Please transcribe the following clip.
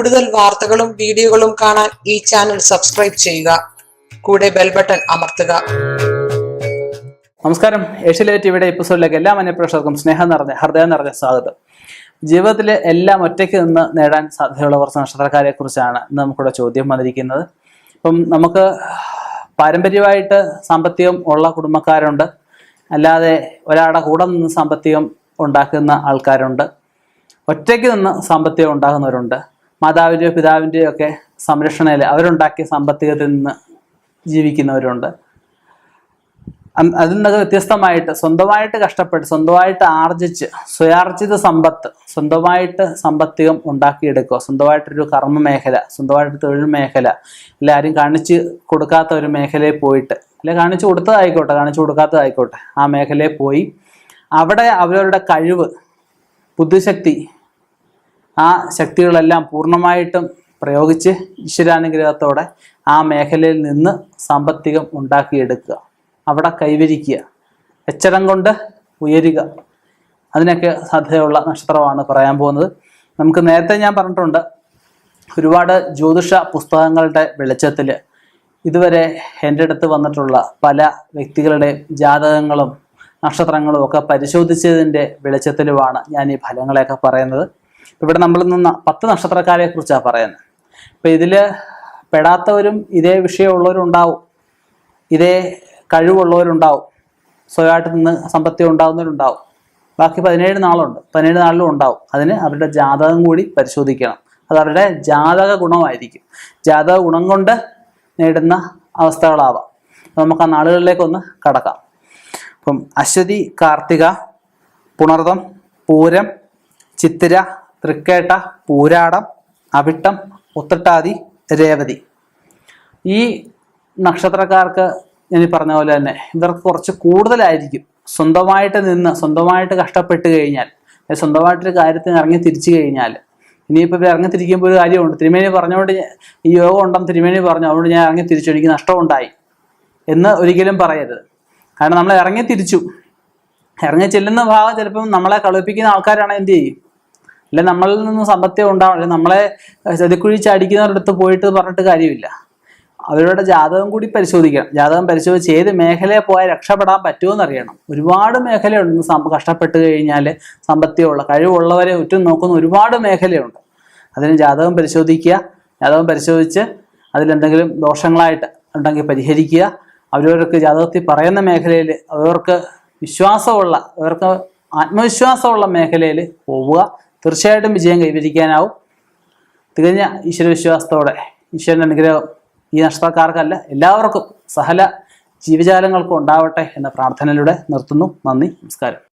കൂടുതൽ വാർത്തകളും വീഡിയോകളും കാണാൻ ഈ ചാനൽ സബ്സ്ക്രൈബ് ചെയ്യുക. കൂടെ ബെൽ ബട്ടൺ അമർത്തുക. നമസ്കാരം. ഏഷ്യലൈറ്റ് ടിവിയുടെ എപ്പിസോഡിലേക്ക് എല്ലാ മാന്യപ്രേക്ഷകർക്കും ഹൃദയം നിറഞ്ഞ സ്വാഗതം. ജീവിതത്തിൽ എല്ലാം ഒറ്റയ്ക്ക് നിന്ന് നേടാൻ സാധ്യതയുള്ള കുറച്ച് നക്ഷത്രക്കാരെ കുറിച്ചാണ് ഇന്ന് നമുക്കിവിടെ ചോദ്യം വന്നിരിക്കുന്നത്. ഇപ്പം നമുക്ക് പാരമ്പര്യമായിട്ട് സാമ്പത്തികം ഉള്ള കുടുംബക്കാരുണ്ട്, അല്ലാതെ ഒരാളുടെ കൂടെ നിന്ന് സാമ്പത്തികം ഉണ്ടാക്കുന്ന ആൾക്കാരുണ്ട്, ഒറ്റയ്ക്ക് നിന്ന് സാമ്പത്തികം ഉണ്ടാകുന്നവരുണ്ട്, മാതാവിൻ്റെയോ പിതാവിൻ്റെയോ ഒക്കെ സംരക്ഷണയിൽ അവരുണ്ടാക്കിയ സാമ്പത്തികത്തിൽ നിന്ന് ജീവിക്കുന്നവരുണ്ട്. അതിൽ നിന്നൊക്കെ വ്യത്യസ്തമായിട്ട് സ്വന്തമായിട്ട് കഷ്ടപ്പെട്ട് സ്വന്തമായിട്ട് ആർജിച്ച് സ്വയാർജിത സമ്പത്ത് സ്വന്തമായിട്ട് സാമ്പത്തികം ഉണ്ടാക്കിയെടുക്കുക, സ്വന്തമായിട്ടൊരു കർമ്മ മേഖല, സ്വന്തമായിട്ട് തൊഴിൽ മേഖല, അല്ലെ ആരും കാണിച്ച് കൊടുക്കാത്ത ഒരു മേഖലയിൽ പോയിട്ട്, അല്ലെ കാണിച്ചു കൊടുത്തതായിക്കോട്ടെ കാണിച്ചു കൊടുക്കാത്തതായിക്കോട്ടെ, ആ മേഖലയിൽ പോയി അവിടെ അവരവരുടെ കഴിവ്, ബുദ്ധിശക്തി, ആ ശക്തികളെല്ലാം പൂർണ്ണമായിട്ടും പ്രയോഗിച്ച് ഈശ്വരാനുഗ്രഹത്തോടെ ആ മേഖലയിൽ നിന്ന് സാമ്പത്തികം ഉണ്ടാക്കിയെടുക്കുക, അവിടെ കൈവരിക്കുക, എച്ചടം കൊണ്ട് ഉയരുക, അതിനൊക്കെ സാധ്യതയുള്ള നക്ഷത്രമാണ് പറയാൻ പോകുന്നത്. നമുക്ക് നേരത്തെ ഞാൻ പറഞ്ഞിട്ടുണ്ട്, ഒരുപാട് ജ്യോതിഷ പുസ്തകങ്ങളുടെ വെളിച്ചത്തിൽ ഇതുവരെ എൻ്റെ അടുത്ത് വന്നിട്ടുള്ള പല വ്യക്തികളുടെ ജാതകങ്ങളും നക്ഷത്രങ്ങളും ഒക്കെ പരിശോധിച്ചതിൻ്റെ വെളിച്ചത്തിലുമാണ് ഞാൻ ഈ ഫലങ്ങളെയൊക്കെ പറയുന്നത്. ഇവിടെ നമ്മൾ നിന്ന് 10 നക്ഷത്രക്കാരെ കുറിച്ചാണ് പറയുന്നത്. ഇപ്പം ഇതിൽ പെടാത്തവരും ഇതേ വിഷയമുള്ളവരും ഉണ്ടാവും, ഇതേ കഴിവുള്ളവരുണ്ടാവും, സ്വയമായിട്ട് നിന്ന് സമ്പത്തി ഉണ്ടാകുന്നവരുണ്ടാവും. ബാക്കി 17 നാളുണ്ട്, 17 നാളിലും ഉണ്ടാവും. അതിന് അവരുടെ ജാതകം കൂടി പരിശോധിക്കണം. അത് അവരുടെ ജാതക ഗുണമായിരിക്കും, ജാതക ഗുണം കൊണ്ട് നേടുന്ന അവസ്ഥകളാവാം. നമുക്ക് ആ നാളുകളിലേക്കൊന്ന് കടക്കാം. അപ്പം അശ്വതി, കാർത്തിക, പുണർതം, പൂരം, ചിത്തിര, തൃക്കേട്ട, പൂരാടം, അവിട്ടം, ഉത്രട്ടാതി, രേവതി. ഈ നക്ഷത്രക്കാർക്ക് ഞാൻ പറഞ്ഞ പോലെ തന്നെ ഇവർക്ക് കുറച്ച് കൂടുതലായിരിക്കും സ്വന്തമായിട്ട് നിന്ന് സ്വന്തമായിട്ട് കഷ്ടപ്പെട്ട് കഴിഞ്ഞാൽ, സ്വന്തമായിട്ടൊരു കാര്യത്തിന് ഇറങ്ങി തിരിച്ചു കഴിഞ്ഞാൽ. ഇനിയിപ്പോൾ ഇവർ ഇറങ്ങി തിരിക്കുമ്പോൾ ഒരു കാര്യമുണ്ട്, തിരുമേനി പറഞ്ഞുകൊണ്ട് ഈ യോഗം ഉണ്ടെന്ന് തിരുമേനി പറഞ്ഞു, അതുകൊണ്ട് ഞാൻ ഇറങ്ങി തിരിച്ചു, എനിക്ക് നഷ്ടമുണ്ടായി എന്ന് ഒരിക്കലും പറയരുത്. കാരണം നമ്മൾ ഇറങ്ങി തിരിച്ചു, ഇറങ്ങി ചെല്ലുന്ന ഭാഗം ചിലപ്പം നമ്മളെ കളിപ്പിക്കുന്ന ആൾക്കാരാണ് എന്ത് ചെയ്യും, അല്ലെ നമ്മളിൽ നിന്ന് സമ്പത്യം ഉണ്ടാവും, അല്ലെ നമ്മളെ ചതിക്കുഴി ചാടിക്കുന്നവരടുത്ത് പോയിട്ട് പറഞ്ഞിട്ട് കാര്യമില്ല. അവരുടെ ജാതകം കൂടി പരിശോധിക്കണം. ജാതകം പരിശോധിച്ച് ഏത് മേഖലയിൽ പോയാൽ രക്ഷപ്പെടാൻ പറ്റുമെന്ന് അറിയണം. ഒരുപാട് മേഖലയുണ്ട്. കഷ്ടപ്പെട്ട് കഴിഞ്ഞാൽ സമ്പത്തിയുള്ള കഴിവുള്ളവരെ ഉറ്റും നോക്കുന്ന ഒരുപാട് മേഖലയുണ്ട്. അതിന് ജാതകം പരിശോധിക്കുക, ജാതകം പരിശോധിച്ച് അതിലെന്തെങ്കിലും ദോഷങ്ങളായിട്ട് ഉണ്ടെങ്കിൽ പരിഹരിക്കുക. അവരവർക്ക് ജാതകത്തിൽ പറയുന്ന മേഖലയിൽ അവർക്ക് വിശ്വാസമുള്ള, അവർക്ക് ആത്മവിശ്വാസമുള്ള മേഖലയിൽ പോവുക. തീർച്ചയായിട്ടും വിജയം കൈവരിക്കാനാവും. തികഞ്ഞ ഈശ്വരവിശ്വാസത്തോടെ ഈശ്വരൻ്റെ അനുഗ്രഹം ഈ നക്ഷത്രക്കാർക്കല്ല എല്ലാവർക്കും സകല ജീവജാലങ്ങൾക്കും ഉണ്ടാവട്ടെ എന്ന പ്രാർത്ഥനയിലൂടെ നിർത്തുന്നു. നന്ദി, നമസ്കാരം.